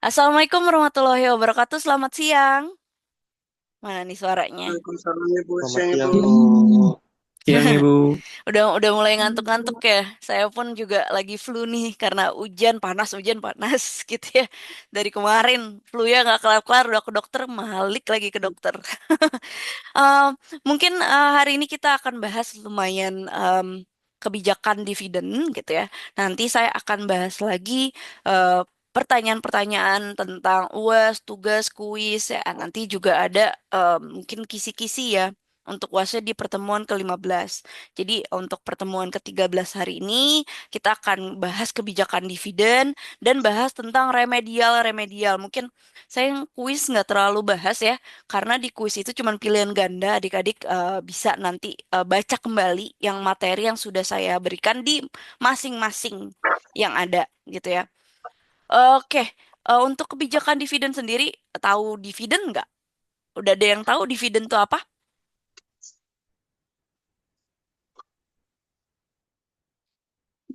Assalamualaikum warahmatullahi wabarakatuh. Selamat siang. Mana nih suaranya? Waalaikumsalam Ibu, Selamat siang siang Ibu. Ibu. Siang Ibu. Udah mulai ngantuk-ngantuk ya. Saya pun juga lagi flu nih karena hujan panas gitu ya. Dari kemarin flu ya nggak kelar-kelar udah ke dokter, balik lagi ke dokter. Eh, mungkin hari ini kita akan bahas lumayan kebijakan dividen gitu ya. Nanti saya akan bahas lagi eh, pertanyaan-pertanyaan tentang UAS, tugas, kuis ya. Nanti juga ada mungkin kisi-kisi ya untuk UASnya di pertemuan ke-15. Jadi untuk pertemuan ke-13 hari ini kita akan bahas kebijakan dividen dan bahas tentang remedial-remedial. Mungkin saya yang kuis nggak terlalu bahas ya karena di kuis itu cuma pilihan ganda, adik-adik bisa nanti baca kembali yang materi yang sudah saya berikan di masing-masing yang ada gitu ya. Oke, untuk kebijakan dividen sendiri, tahu dividen nggak? Udah ada yang tahu dividen itu apa?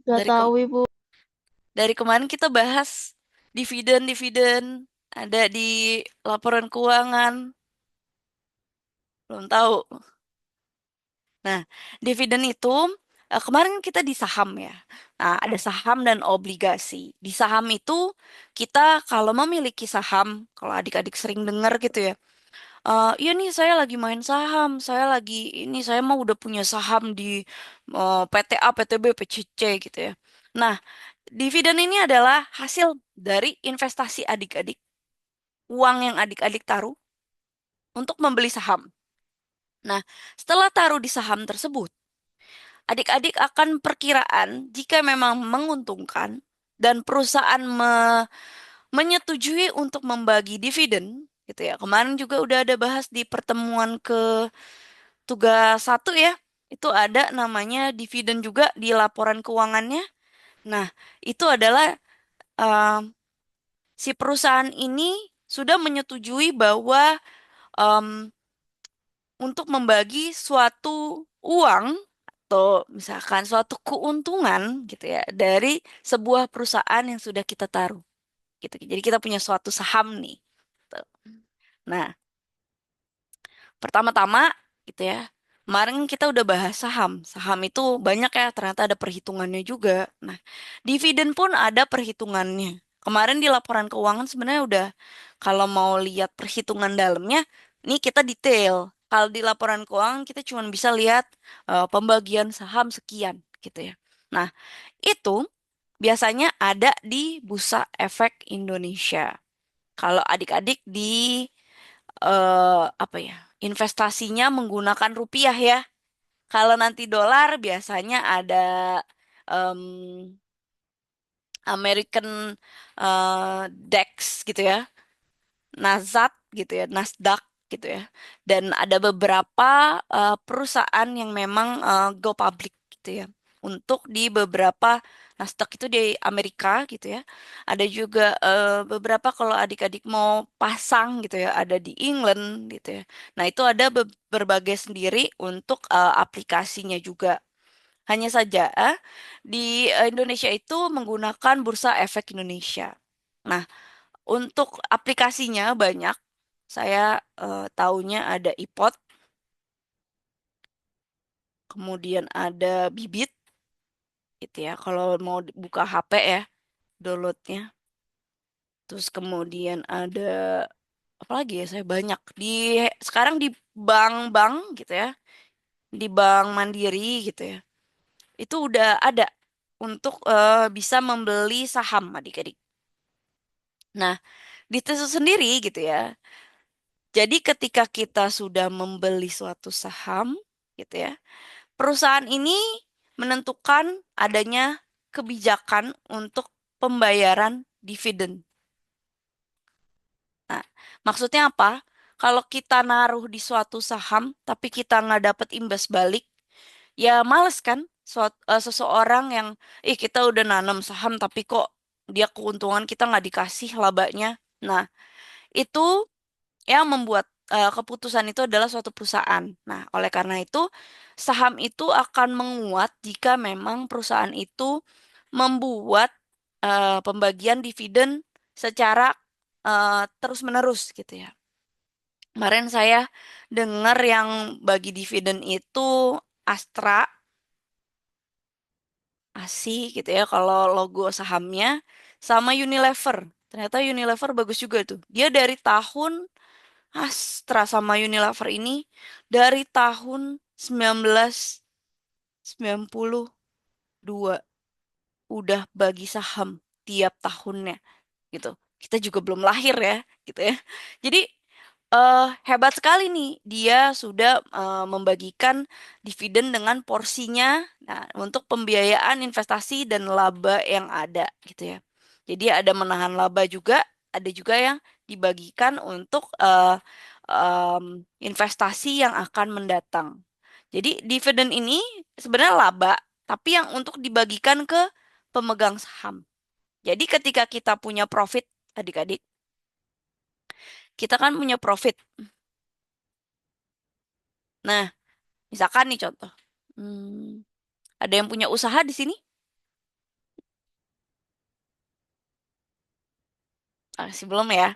Gak Dari tahu Ibu. dari kemarin kita bahas dividen-dividen ada di laporan keuangan, belum tahu. Nah, dividen itu kemarin kita di saham ya. Nah, ada saham dan obligasi. Di saham itu kita kalau memiliki saham, kalau adik-adik sering dengar gitu ya. Iya nih saya lagi main saham, saya lagi ini saya mau udah punya saham di PTA, PTB, PCC gitu ya. Nah, dividen ini adalah hasil dari investasi adik-adik, uang yang adik-adik taruh untuk membeli saham. Nah, setelah taruh di saham tersebut, adik-adik akan perkiraan jika memang menguntungkan dan perusahaan menyetujui untuk membagi dividen gitu ya. Kemarin juga udah ada bahas di pertemuan ke tugas satu ya. Itu ada namanya dividen juga di laporan keuangannya. Nah, itu adalah eh, si perusahaan ini sudah menyetujui bahwa em, untuk membagi suatu uang atau misalkan suatu keuntungan gitu ya dari sebuah perusahaan yang sudah kita taruh gitu. Jadi kita punya suatu saham nih. Gitu. Nah, pertama-tama gitu ya. Kemarin kita udah bahas saham. Saham itu banyak ya, ternyata ada perhitungannya juga. Nah, dividen pun ada perhitungannya. Kemarin di laporan keuangan sebenarnya udah kalau mau lihat perhitungan dalamnya, ini kita detail. Kalau di laporan keuangan kita cuma bisa lihat pembagian saham sekian gitu ya. Nah, itu biasanya ada di Bursa Efek Indonesia. Kalau adik-adik di apa ya? Investasinya menggunakan rupiah ya. Kalau nanti dolar biasanya ada em, American DAX gitu ya, Nasdaq gitu ya, Nasdaq gitu ya. Dan ada beberapa perusahaan yang memang go public gitu ya. Untuk di beberapa Nasdaq itu di Amerika gitu ya. Ada juga beberapa kalau adik-adik mau pasang gitu ya, ada di England gitu ya. Nah, itu ada berbagai sendiri untuk aplikasinya juga. Hanya saja di Indonesia itu menggunakan Bursa Efek Indonesia. Nah, untuk aplikasinya banyak. Saya taunya ada iPod, kemudian ada Bibit, gitu ya. Kalau mau buka HP ya, downloadnya. Terus kemudian ada apa lagi ya? Saya banyak di sekarang di bank-bank gitu ya, di Bank Mandiri gitu ya. Itu udah ada untuk bisa membeli saham adik-adik. Nah, di Tesu sendiri gitu ya. Jadi ketika kita sudah membeli suatu saham gitu ya, perusahaan ini menentukan adanya kebijakan untuk pembayaran dividen. Nah, maksudnya apa? Kalau kita naruh di suatu saham, tapi kita nggak dapat imbas balik, ya males kan? Seseorang yang, kita udah nanam saham, tapi kok dia keuntungan kita nggak dikasih labanya. Nah, itu yang membuat keputusan itu adalah suatu perusahaan. Nah, oleh karena itu, saham itu akan menguat jika memang perusahaan itu membuat pembagian dividen secara terus-menerus gitu ya. Kemarin saya dengar yang bagi dividen itu Astra, ASI gitu ya kalau logo sahamnya, sama Unilever. Ternyata Unilever bagus juga tuh. Dia dari tahun Astra sama Unilever ini dari tahun 1992 udah bagi saham tiap tahunnya gitu. Kita juga belum lahir ya, gitu ya. Jadi hebat sekali nih, dia sudah membagikan dividen dengan porsinya, nah, untuk pembiayaan investasi dan laba yang ada, gitu ya. Jadi ada menahan laba juga, ada juga yang dibagikan untuk investasi yang akan mendatang. Jadi dividen ini sebenarnya laba, tapi yang untuk dibagikan ke pemegang saham. Jadi ketika kita punya profit, adik-adik, kita kan punya profit. Nah, misalkan nih contoh, ada yang punya usaha di sini? Ah, sih belum ya.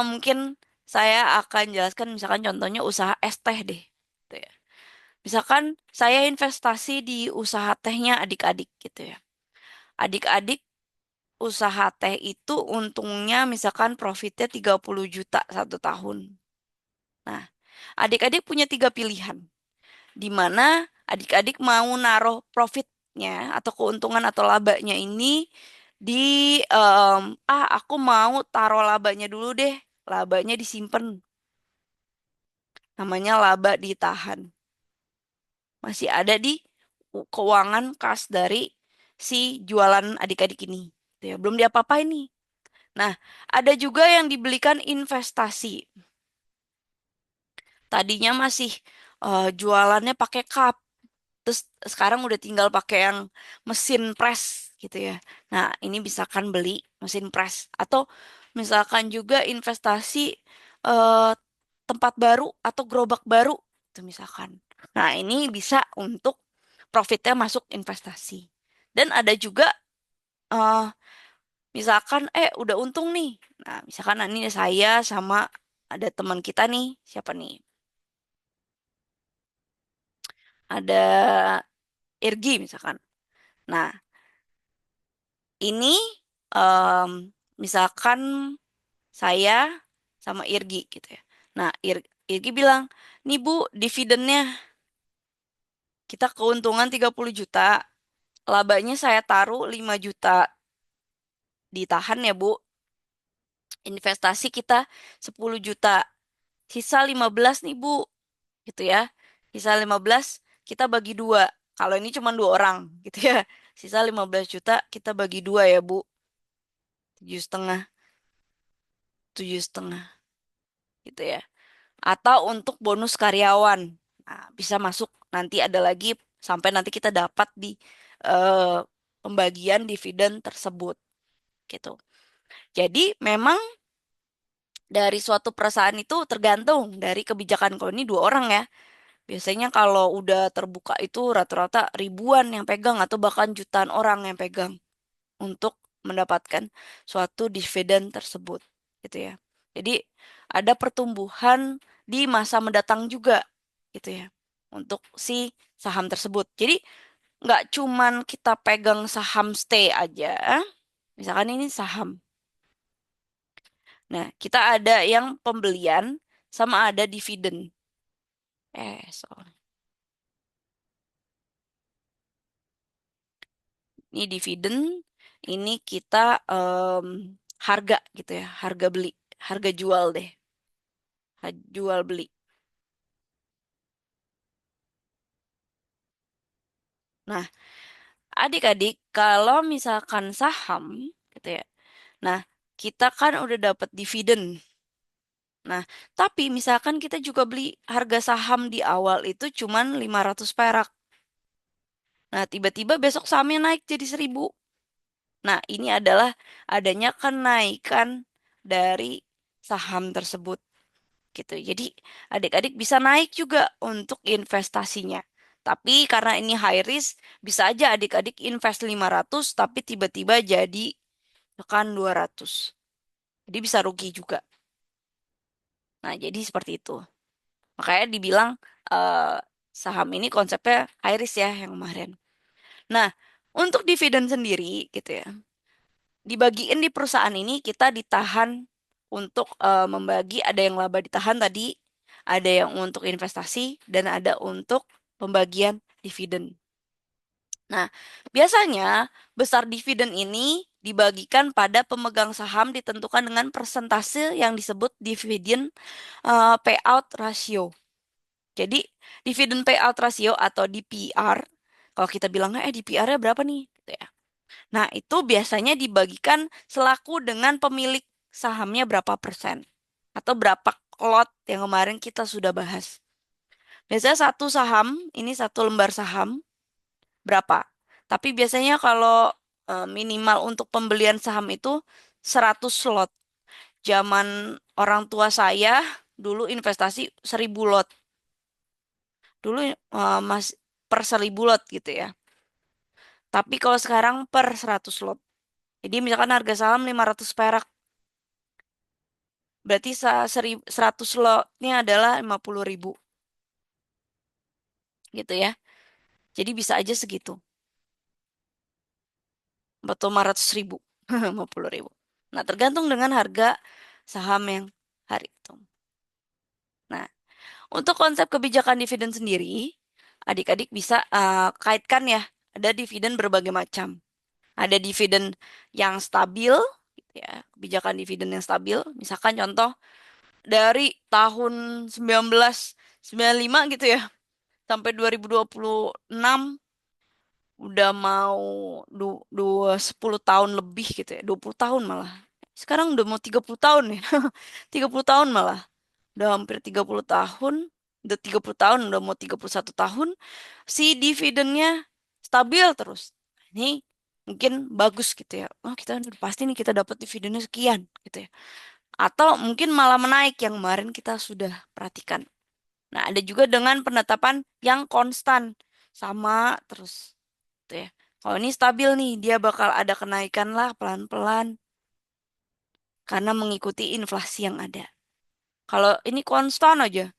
Mungkin saya akan jelaskan misalkan contohnya usaha es teh deh. Gitu ya. Misalkan saya investasi di usaha tehnya adik-adik gitu ya. Adik-adik usaha teh itu untungnya misalkan profitnya 30 juta satu tahun. Nah, adik-adik punya tiga pilihan. Di mana adik-adik mau naruh profitnya atau keuntungan atau labanya ini di aku mau taruh labanya dulu deh, labanya disimpan, namanya laba ditahan, masih ada di keuangan kas dari si jualan adik-adik ini. Tuh ya, belum diapa-apain nih. Nah, ada juga yang dibelikan investasi. Tadinya masih jualannya pakai cup. Terus sekarang udah tinggal pakai yang mesin press gitu ya. Nah, ini misalkan beli mesin press atau misalkan juga investasi eh, tempat baru atau gerobak baru itu misalkan. Nah, ini bisa untuk profitnya masuk investasi. Dan ada juga eh, misalkan udah untung nih. Nah, misalkan ini saya sama ada teman kita nih, siapa nih? Ada Irgi misalkan. Nah, ini em, misalkan saya sama Irgi gitu ya. Nah, Irgi bilang, nih Bu, dividennya kita keuntungan 30 juta, labanya saya taruh 5 juta, ditahan ya Bu. Investasi kita 10 juta, sisa 15 nih Bu, gitu ya. Sisa 15 kita bagi dua. Kalau ini cuma dua orang, gitu ya. Sisa 15 juta kita bagi dua ya Bu. 7,5, 7,5 gitu ya. Atau untuk bonus karyawan. Nah, bisa masuk nanti ada lagi sampai nanti kita dapat di eh, pembagian dividen tersebut gitu. Jadi memang dari suatu perusahaan itu tergantung dari kebijakan kalau ini dua orang ya. Biasanya kalau udah terbuka itu rata-rata ribuan yang pegang atau bahkan jutaan orang yang pegang untuk mendapatkan suatu dividen tersebut gitu ya. Jadi ada pertumbuhan di masa mendatang juga gitu ya untuk si saham tersebut. Jadi nggak cuman kita pegang saham stay aja, misalkan ini saham. Nah, kita ada yang pembelian sama ada dividen. Sorry. Ini dividen, ini kita harga gitu ya, harga beli, harga jual deh, jual beli. Nah, adik-adik, kalau misalkan saham, gitu ya. Nah, kita kan udah dapat dividen. Nah, tapi misalkan kita juga beli harga saham di awal itu cuman 500 perak. Nah, tiba-tiba besok sahamnya naik jadi 1.000. Nah, ini adalah adanya kenaikan dari saham tersebut gitu. Jadi adik-adik bisa naik juga untuk investasinya. Tapi karena ini high risk, bisa aja adik-adik invest 500 tapi tiba-tiba jadi tekan 200. Jadi bisa rugi juga. Nah, jadi seperti itu. Makanya dibilang eh, saham ini konsepnya high risk ya yang kemarin. Nah, untuk dividen sendiri gitu ya. Dibagiin di perusahaan ini kita ditahan untuk membagi, ada yang laba ditahan tadi, ada yang untuk investasi dan ada untuk pembagian dividen. Nah, biasanya besar dividen ini dibagikan pada pemegang saham ditentukan dengan persentase yang disebut dividen payout ratio. Jadi, dividen payout ratio atau DPR, kalau kita bilangnya DPR-nya berapa nih? Gitu ya. Nah, itu biasanya dibagikan selaku dengan pemilik sahamnya berapa persen. Atau berapa lot yang kemarin kita sudah bahas. Biasanya satu saham, ini satu lembar saham, berapa. Tapi biasanya kalau minimal untuk pembelian saham itu 100 lot. Zaman orang tua saya dulu investasi 1000 lot. Dulu mas per 1000 lot gitu ya. Tapi kalau sekarang per 100 lot. Jadi misalkan harga saham 500 perak. Berarti 100 lotnya adalah 50.000 gitu ya. Jadi bisa aja segitu. Atau 500.000. 50.000. Nah tergantung dengan harga saham yang hari itu. Nah untuk konsep kebijakan dividen sendiri, adik-adik bisa kaitkan ya. Ada dividen berbagai macam. Ada dividen yang stabil, gitu ya. Kebijakan dividen yang stabil. Misalkan contoh dari tahun 1995 gitu ya sampai 2026 udah mau 10 tahun lebih gitu ya, 20 tahun malah. Sekarang udah mau 30 tahun ya. 30 tahun malah. Udah hampir 30 tahun, udah 30 tahun, udah mau 31 tahun si dividennya stabil terus. Ini mungkin bagus gitu ya. Oh, kita udah pasti nih kita dapat dividennya sekian gitu ya. Atau mungkin malah menaik yang kemarin kita sudah perhatikan. Nah, ada juga dengan penetapan yang konstan sama terus gitu ya. Kalau ini stabil nih, dia bakal ada kenaikan lah pelan-pelan karena mengikuti inflasi yang ada. Kalau ini konstan aja,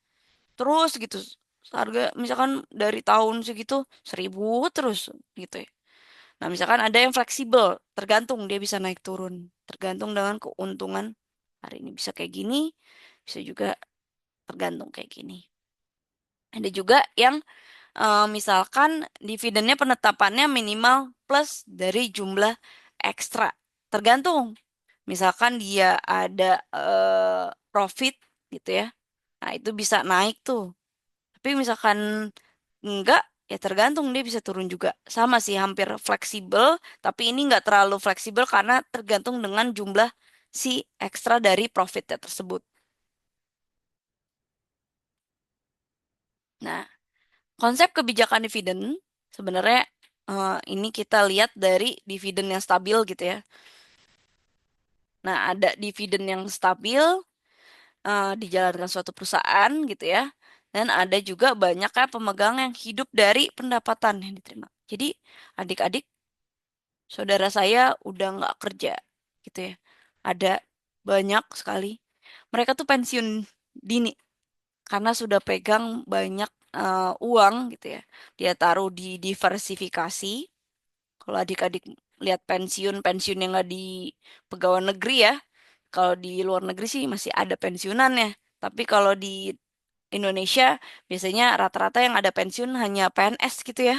terus gitu. Harga misalkan dari tahun segitu 1000 terus gitu ya. Nah, misalkan ada yang fleksibel, tergantung dia bisa naik turun, tergantung dengan keuntungan hari ini bisa kayak gini, bisa juga tergantung kayak gini. Ada juga yang misalkan dividennya penetapannya minimal plus dari jumlah ekstra. Tergantung. Misalkan dia ada profit gitu ya. Nah, itu bisa naik tuh. Tapi misalkan enggak, ya tergantung dia bisa turun juga. Sama sih, hampir fleksibel, tapi ini enggak terlalu fleksibel karena tergantung dengan jumlah si ekstra dari profitnya tersebut. Nah, konsep kebijakan dividen sebenarnya ini kita lihat dari dividen yang stabil gitu ya. Nah, ada dividen yang stabil dijalankan suatu perusahaan gitu ya. Dan ada juga banyaknya pemegang yang hidup dari pendapatan yang diterima. Jadi adik-adik, saudara saya udah nggak kerja gitu ya. Ada banyak sekali. Mereka tuh pensiun dini karena sudah pegang banyak uang gitu ya. Dia taruh di diversifikasi. Kalau adik-adik lihat pensiun, pensiun yang nggak di pegawai negeri ya. Kalau di luar negeri sih masih ada pensiunannya. Tapi kalau di Indonesia biasanya rata-rata yang ada pensiun hanya PNS gitu ya.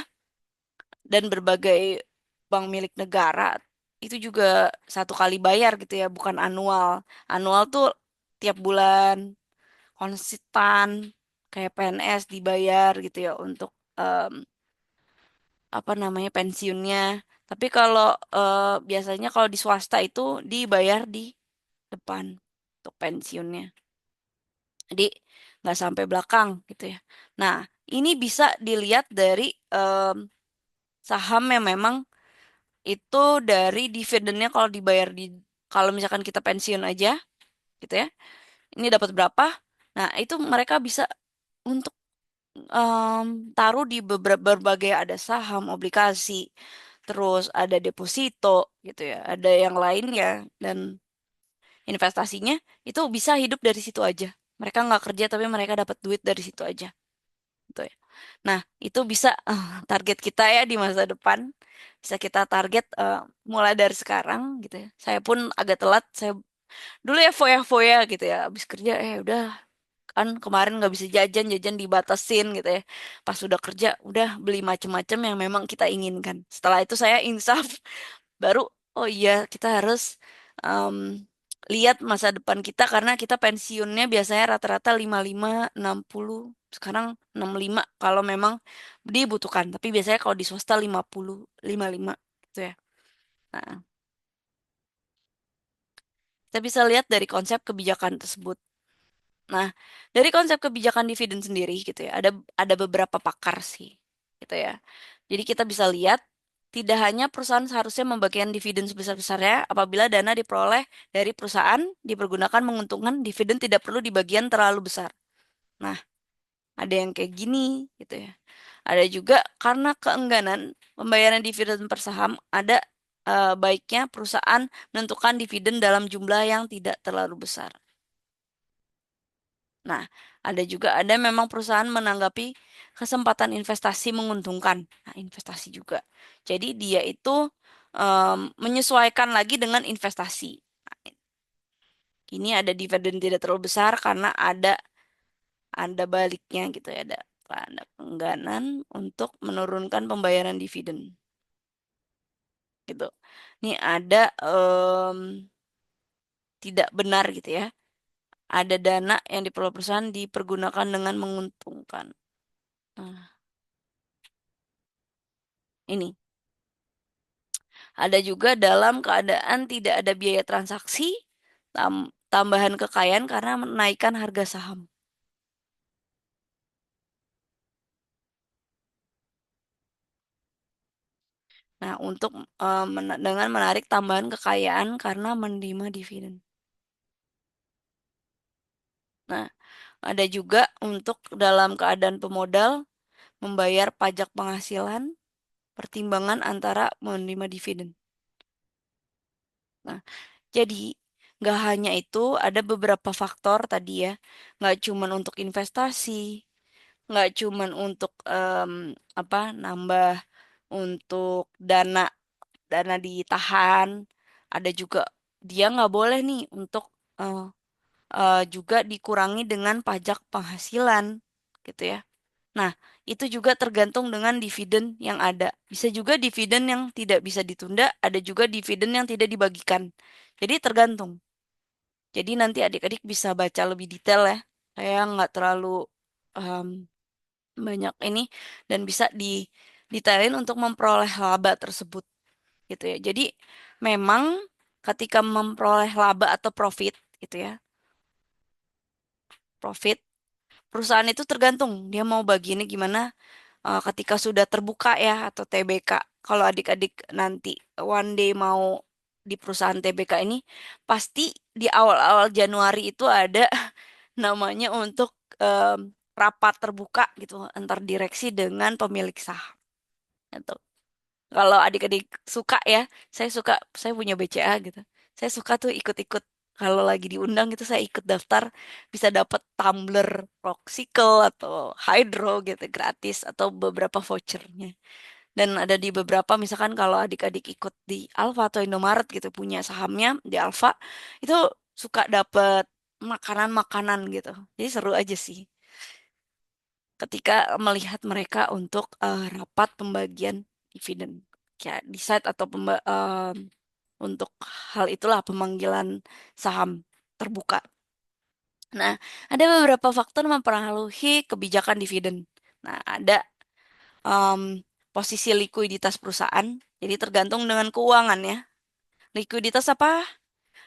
Dan berbagai bank milik negara itu juga satu kali bayar gitu ya, bukan annual. Annual tuh tiap bulan konstan kayak PNS dibayar gitu ya untuk em, apa namanya pensiunnya. Tapi kalau biasanya kalau di swasta itu dibayar di depan untuk pensiunnya. Jadi nggak sampai belakang gitu ya. Nah, ini bisa dilihat dari saham yang memang itu dari dividennya kalau dibayar di kalau misalkan kita pensiun aja gitu ya. Ini dapat berapa? Nah, itu mereka bisa untuk taruh di beberapa berbagai ada saham, obligasi, terus ada deposito gitu ya, ada yang lainnya dan investasinya itu bisa hidup dari situ aja. Mereka nggak kerja tapi mereka dapat duit dari situ aja. Gitu ya. Nah, itu bisa target kita ya di masa depan. Bisa kita target mulai dari sekarang gitu ya. Saya pun agak telat. Saya dulu ya foya-foya gitu ya. Habis kerja udah kan kemarin nggak bisa jajan, jajan dibatasin gitu ya. Pas sudah kerja udah beli macem-macem yang memang kita inginkan. Setelah itu saya insaf baru oh iya kita harus em, lihat masa depan kita karena kita pensiunnya biasanya rata-rata 55 60 sekarang 65 kalau memang dibutuhkan tapi biasanya kalau di swasta 50 55 gitu ya. Nah, kita bisa lihat dari konsep kebijakan tersebut. Nah, dari konsep kebijakan dividen sendiri gitu ya, ada beberapa pakar sih, gitu ya. Jadi kita bisa lihat tidak hanya perusahaan seharusnya membagikan dividen sebesar-besarnya apabila dana diperoleh dari perusahaan dipergunakan menguntungkan dividen tidak perlu dibagian terlalu besar. Nah, ada yang kayak gini gitu ya. Ada juga karena keengganan pembayaran dividen per saham ada baiknya perusahaan menentukan dividen dalam jumlah yang tidak terlalu besar. Nah, ada memang perusahaan menanggapi kesempatan investasi menguntungkan. Nah, investasi juga. Jadi dia itu menyesuaikan lagi dengan investasi. Nah, ini ada dividen tidak terlalu besar karena ada baliknya gitu ya, ada engganan untuk menurunkan pembayaran dividen gitu. Ini ada tidak benar gitu ya. Ada dana yang diperoleh perusahaan dipergunakan dengan menguntungkan. Nah, ini. Ada juga dalam keadaan tidak ada biaya transaksi, tambahan kekayaan karena menaikkan harga saham. Nah, untuk dengan menarik tambahan kekayaan karena menerima dividen. Nah, ada juga untuk dalam keadaan pemodal membayar pajak penghasilan, pertimbangan antara menerima dividen. Nah, jadi nggak hanya itu, ada beberapa faktor tadi ya, nggak cuman untuk investasi, nggak cuman untuk apa nambah untuk dana ditahan, ada juga dia nggak boleh nih untuk eh, juga dikurangi dengan pajak penghasilan gitu ya. Nah, itu juga tergantung dengan dividen yang ada. Bisa juga dividen yang tidak bisa ditunda, ada juga dividen yang tidak dibagikan. Jadi tergantung. Jadi nanti adik-adik bisa baca lebih detail ya. Saya nggak terlalu em, banyak ini dan bisa detailin untuk memperoleh laba tersebut gitu ya. Jadi memang ketika memperoleh laba atau profit gitu ya, profit perusahaan itu tergantung dia mau bagiinnya gimana ketika sudah terbuka ya atau TBK. Kalau adik-adik nanti one day mau di perusahaan TBK ini pasti di awal-awal Januari itu ada namanya untuk rapat terbuka gitu antar direksi dengan pemilik saham. Gitu. Kalau adik-adik suka ya, saya punya BCA gitu. Saya suka tuh ikut-ikut kalau lagi diundang gitu saya ikut daftar bisa dapat tumbler Rockcycle atau Hydro gitu gratis atau beberapa vouchernya. Dan ada di beberapa misalkan kalau adik-adik ikut di Alfa atau Indomaret gitu punya sahamnya di Alfa itu suka dapet makanan-makanan gitu. Jadi seru aja sih ketika melihat mereka untuk rapat pembagian dividen. Ya, decide atau untuk hal itulah pemanggilan saham terbuka. Nah, ada beberapa faktor mempengaruhi kebijakan dividen. Nah, ada em, posisi likuiditas perusahaan, jadi tergantung dengan keuangan ya. Likuiditas apa?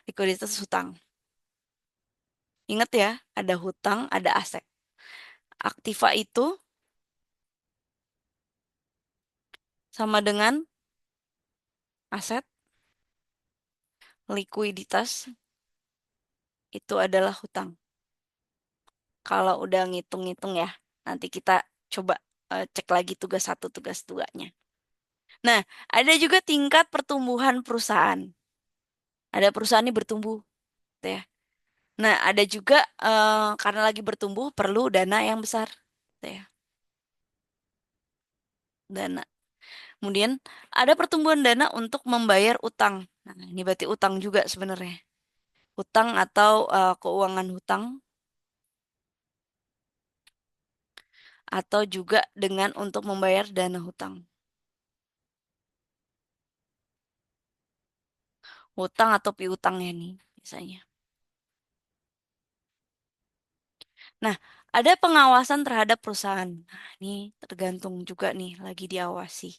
Likuiditas hutang. Ingat ya, ada hutang, ada aset. Aktiva itu sama dengan aset, likuiditas itu adalah hutang. Kalau udah ngitung-ngitung ya, nanti kita coba cek lagi tugas satu, tugas duanya. Nah, ada juga tingkat pertumbuhan perusahaan. Ada perusahaan ini bertumbuh, gitu ya. Nah, ada juga karena lagi bertumbuh perlu dana yang besar, gitu ya. Dana. Kemudian ada pertumbuhan dana untuk membayar utang. Nah, ini berarti utang juga sebenarnya. Utang atau keuangan hutang atau juga dengan untuk membayar dana hutang. Hutang atau piutang ya nih biasanya. Nah, ada pengawasan terhadap perusahaan. Nah, ini tergantung juga nih lagi diawasi.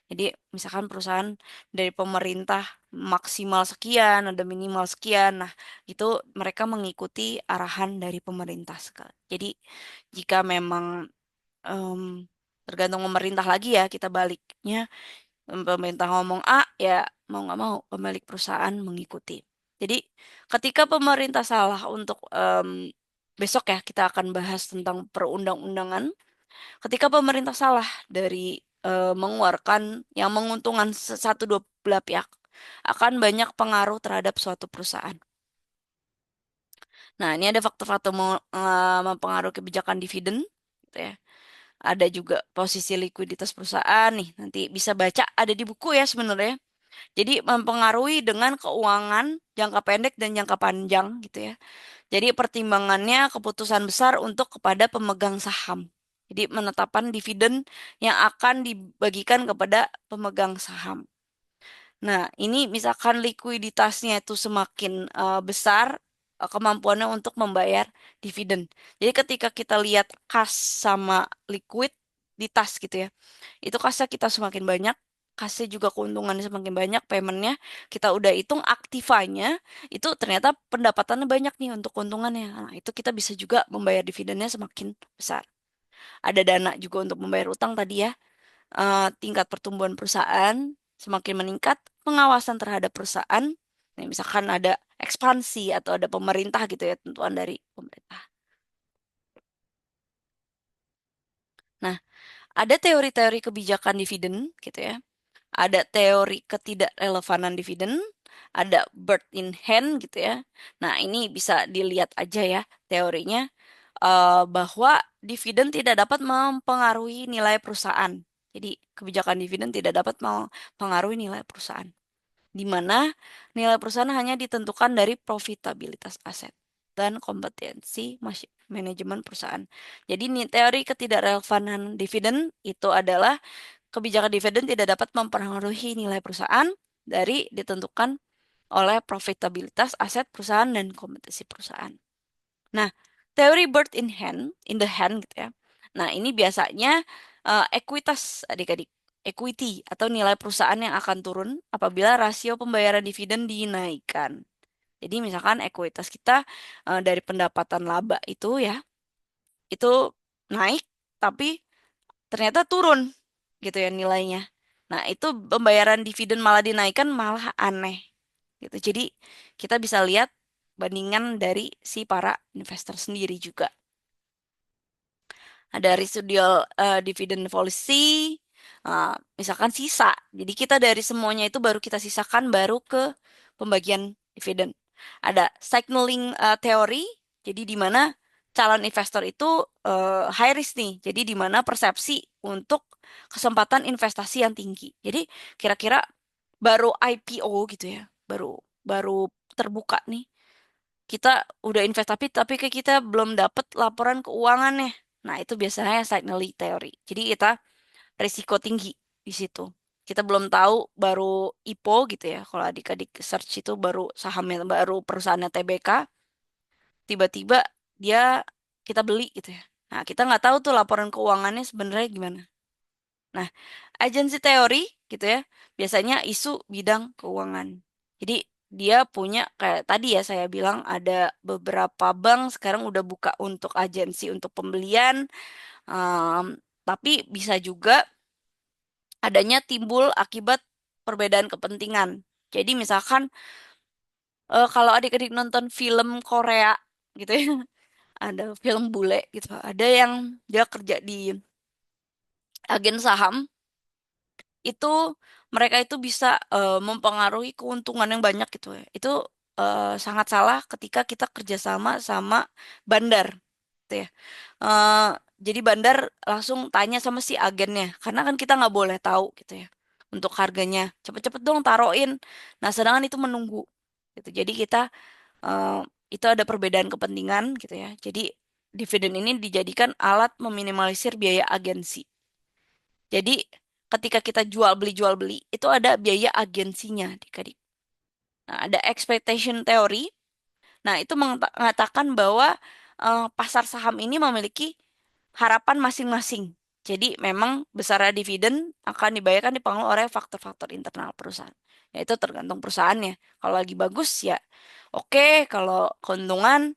Jadi, misalkan perusahaan dari pemerintah maksimal sekian, ada minimal sekian. Nah, itu mereka mengikuti arahan dari pemerintah sekali. Jadi, jika memang em, tergantung pemerintah lagi ya, kita baliknya pemerintah ngomong A, ya mau nggak mau pemilik perusahaan mengikuti. Jadi ketika pemerintah salah untuk besok ya kita akan bahas tentang perundang-undangan. Ketika pemerintah salah dari mengeluarkan yang menguntungkan satu dua belah pihak, akan banyak pengaruh terhadap suatu perusahaan. Nah, ini ada faktor-faktor mempengaruhi kebijakan dividen, gitu ya. Ada juga posisi likuiditas perusahaan nih, nanti bisa baca ada di buku ya sebenarnya. Jadi mempengaruhi dengan keuangan jangka pendek dan jangka panjang gitu ya. Jadi pertimbangannya keputusan besar untuk kepada pemegang saham. Jadi menetapkan dividen yang akan dibagikan kepada pemegang saham. Nah, ini misalkan likuiditasnya itu semakin besar, kemampuannya untuk membayar dividen. Jadi ketika kita lihat kas sama liquid di tas gitu ya, itu kasnya kita semakin banyak, kasnya juga keuntungannya semakin banyak, paymentnya kita udah hitung aktivanya, itu ternyata pendapatannya banyak nih untuk keuntungannya. Nah, itu kita bisa juga membayar dividennya semakin besar. Ada dana juga untuk membayar utang tadi ya. Tingkat pertumbuhan perusahaan semakin meningkat, pengawasan terhadap perusahaan, nah, misalkan ada ekspansi atau ada pemerintah gitu ya, tentuan dari pemerintah. Nah, ada teori-teori kebijakan dividen gitu ya. Ada teori ketidakrelevanan dividen, ada bird in hand gitu ya. Nah, ini bisa dilihat aja ya teorinya bahwa dividen tidak dapat mempengaruhi nilai perusahaan. Jadi, kebijakan dividen tidak dapat mempengaruhi nilai perusahaan, di mana nilai perusahaan hanya ditentukan dari profitabilitas aset dan kompetensi manajemen perusahaan. Jadi, teori ketidakrelevanan dividen itu adalah kebijakan dividen tidak dapat mempengaruhi nilai perusahaan dari ditentukan oleh profitabilitas aset perusahaan dan kompetensi perusahaan. Nah, teori bird in the hand gitu ya. Nah, ini biasanya ekuitas adik-adik, equity atau nilai perusahaan yang akan turun apabila rasio pembayaran dividen dinaikkan. Jadi misalkan ekuitas kita dari pendapatan laba itu ya, itu naik tapi ternyata turun gitu ya nilainya. Nah, itu pembayaran dividen malah dinaikkan malah aneh gitu. Jadi kita bisa lihat bandingan dari si para investor sendiri juga. Ada residual dividend policy, misalkan sisa. Jadi kita dari semuanya itu baru kita sisakan baru ke pembagian dividen. Ada signaling theory, jadi di mana calon investor itu high risk nih. Jadi di mana persepsi untuk kesempatan investasi yang tinggi. Jadi kira-kira baru IPO gitu ya, baru baru terbuka nih kita udah invest tapi ke kita belum dapat laporan keuangannya. Nah, itu biasanya signal teori. Jadi kita risiko tinggi di situ. Kita belum tahu baru IPO gitu ya. Kalau adik-adik search itu baru sahamnya baru perusahaannya TBK, tiba-tiba dia kita beli gitu ya. Nah, kita nggak tahu tuh laporan keuangannya sebenarnya gimana. Nah, agensi teori gitu ya, biasanya isu bidang keuangan. Jadi dia punya kayak tadi ya saya bilang ada beberapa bank sekarang udah buka untuk agensi untuk pembelian, em, tapi bisa juga adanya timbul akibat perbedaan kepentingan. Jadi misalkan kalau adik-adik nonton film Korea gitu ya, ada film bule gitu, ada yang dia kerja di agen saham itu mereka itu bisa mempengaruhi keuntungan yang banyak gitu ya. Itu sangat salah ketika kita kerjasama sama bandar, gitu ya. Eh, jadi bandar langsung tanya sama si agennya, karena kan kita nggak boleh tahu gitu ya untuk harganya. Cepet-cepet dong taruhin. Nah, sedangkan itu menunggu. Gitu. Jadi kita eh, itu ada perbedaan kepentingan gitu ya. Jadi dividen ini dijadikan alat meminimalisir biaya agensi. Jadi ketika kita jual beli itu ada biaya agensinya, adik-adik. Nah, ada expectation theory. Nah, itu mengatakan bahwa pasar saham ini memiliki harapan masing-masing. Jadi memang besarnya dividen akan dibayarkan dipengaruhi oleh faktor-faktor internal perusahaan. Ya itu tergantung perusahaannya. Kalau lagi bagus ya oke, kalau keuntungan,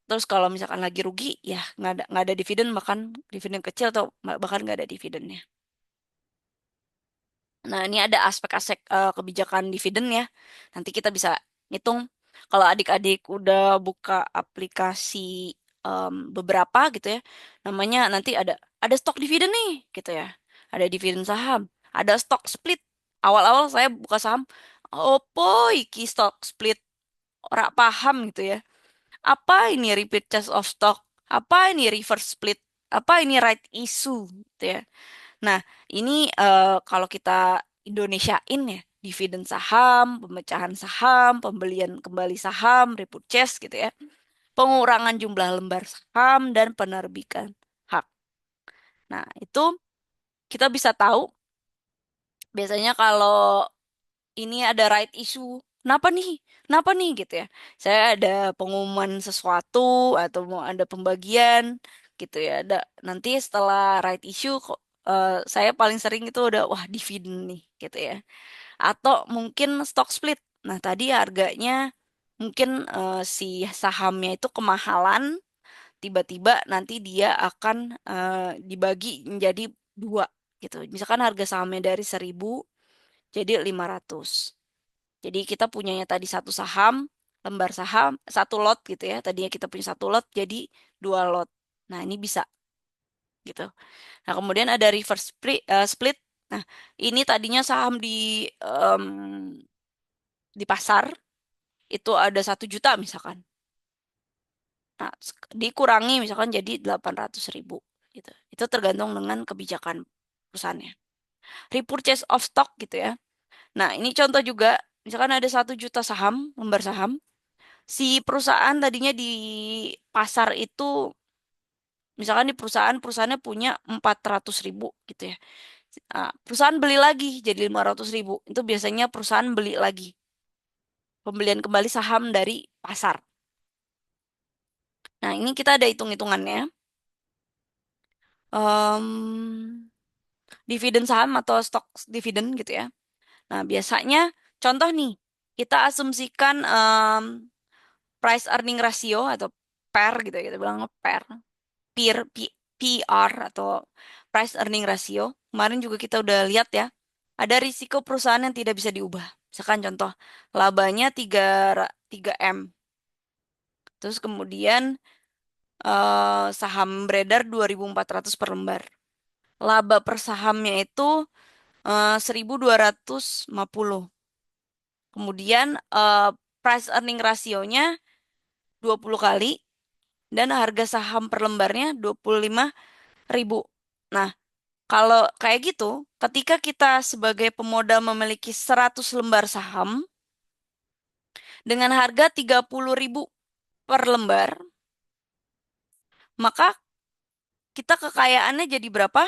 terus kalau misalkan lagi rugi ya nggak ada dividen, bahkan dividen kecil atau bahkan nggak ada dividennya. Nah, ini ada aspek-aspek kebijakan dividen ya. Nanti kita bisa hitung. Kalau adik-adik udah buka aplikasi beberapa gitu ya, namanya nanti ada stok dividen nih gitu ya. Ada dividen saham, ada stok split. Awal-awal saya buka saham, opo iki stok split, ora paham gitu ya. Apa ini repurchase of stock? Apa ini reverse split? Apa ini right issue gitu ya. Nah, ini kalau kita Indonesiain ya, dividen saham, pemecahan saham, pembelian kembali saham, repurchase gitu ya, pengurangan jumlah lembar saham, dan penerbitan hak. Nah, itu kita bisa tahu biasanya kalau ini ada right issue. Kenapa nih? Kenapa nih gitu ya? Saya ada pengumuman sesuatu atau mau ada pembagian gitu ya. Ada nanti setelah right issue kok saya paling sering itu udah wah dividen nih gitu ya. Atau mungkin stock split. Nah, tadi harganya mungkin si sahamnya itu kemahalan, tiba-tiba nanti dia akan dibagi menjadi dua gitu. Misalkan harga sahamnya dari 1.000 jadi 500. Jadi kita punyanya tadi satu saham, lembar saham, satu lot gitu ya. Tadinya kita punya satu lot jadi dua lot. Nah, ini bisa gitu. Nah, kemudian ada reverse split. Nah, ini tadinya saham di pasar itu ada 1 juta misalkan. Nah, dikurangi misalkan jadi 800.000 gitu. Itu tergantung dengan kebijakan perusahaannya. Repurchase of stock gitu ya. Nah, ini contoh juga, misalkan ada 1 juta saham, lembar saham, si perusahaan tadinya di pasar itu, misalkan di perusahaannya punya 400.000 gitu ya. Nah, perusahaan beli lagi jadi 500.000. Itu biasanya perusahaan beli lagi. Pembelian kembali saham dari pasar. Nah, ini kita ada hitung-hitungannya. Em, Dividen saham atau stok dividen gitu ya. Nah, biasanya contoh nih, kita asumsikan price earning ratio atau PER gitu ya, kita bilang PER, PER, PR atau price earning ratio. Kemarin juga kita udah lihat ya, ada risiko perusahaan yang tidak bisa diubah. Misalkan contoh, labanya 3 M. Terus kemudian saham beredar 2.400 per lembar. Laba per sahamnya itu 1.250. Kemudian price earning rasionya 20 kali dan harga saham per lembarnya 25.000. Nah, kalau kayak gitu, ketika kita sebagai pemodal memiliki 100 lembar saham dengan harga 30.000 per lembar, maka kita kekayaannya jadi berapa?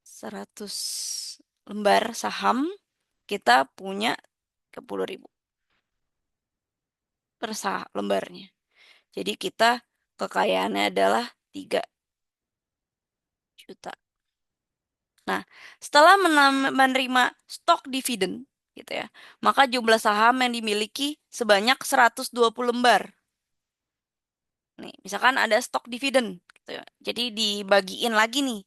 100 lembar saham, kita punya 30.000 per lembarnya. Jadi kita kekayaannya adalah 3 juta. Nah, setelah menerima stok dividen, gitu ya, maka jumlah saham yang dimiliki sebanyak 120 lembar. Nih, misalkan ada stok dividen, gitu ya. Jadi dibagiin lagi nih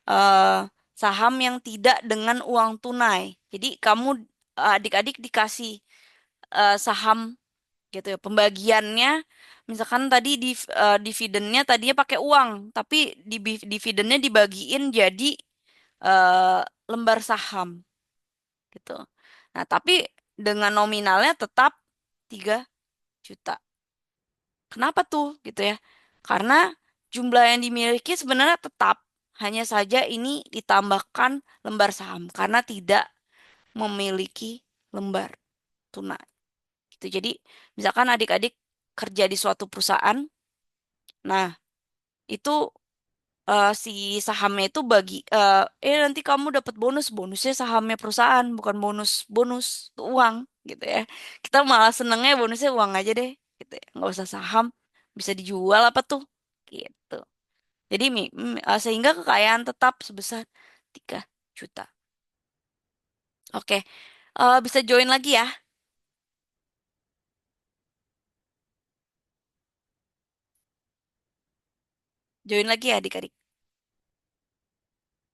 eh, saham yang tidak dengan uang tunai. Jadi kamu adik-adik dikasih saham gitu ya. Pembagiannya misalkan tadi dividennya tadinya pakai uang, tapi dividennya dibagiin jadi eh, lembar saham gitu. Nah, tapi dengan nominalnya tetap 3 juta. Kenapa tuh gitu ya? Karena jumlah yang dimiliki sebenarnya tetap, hanya saja ini ditambahkan lembar saham karena tidak memiliki lembar tunai. Gitu. Jadi, misalkan adik-adik kerja di suatu perusahaan, nah itu si sahamnya itu nanti kamu dapat bonus, bonusnya sahamnya perusahaan, bukan bonus uang gitu ya. Kita malah senengnya bonusnya uang aja deh, gitu ya. Nggak usah saham, bisa dijual apa tuh, gitu. Jadi sehingga kekayaan tetap sebesar 3 juta. Oke, bisa join lagi ya, join lagi ya adik-adik.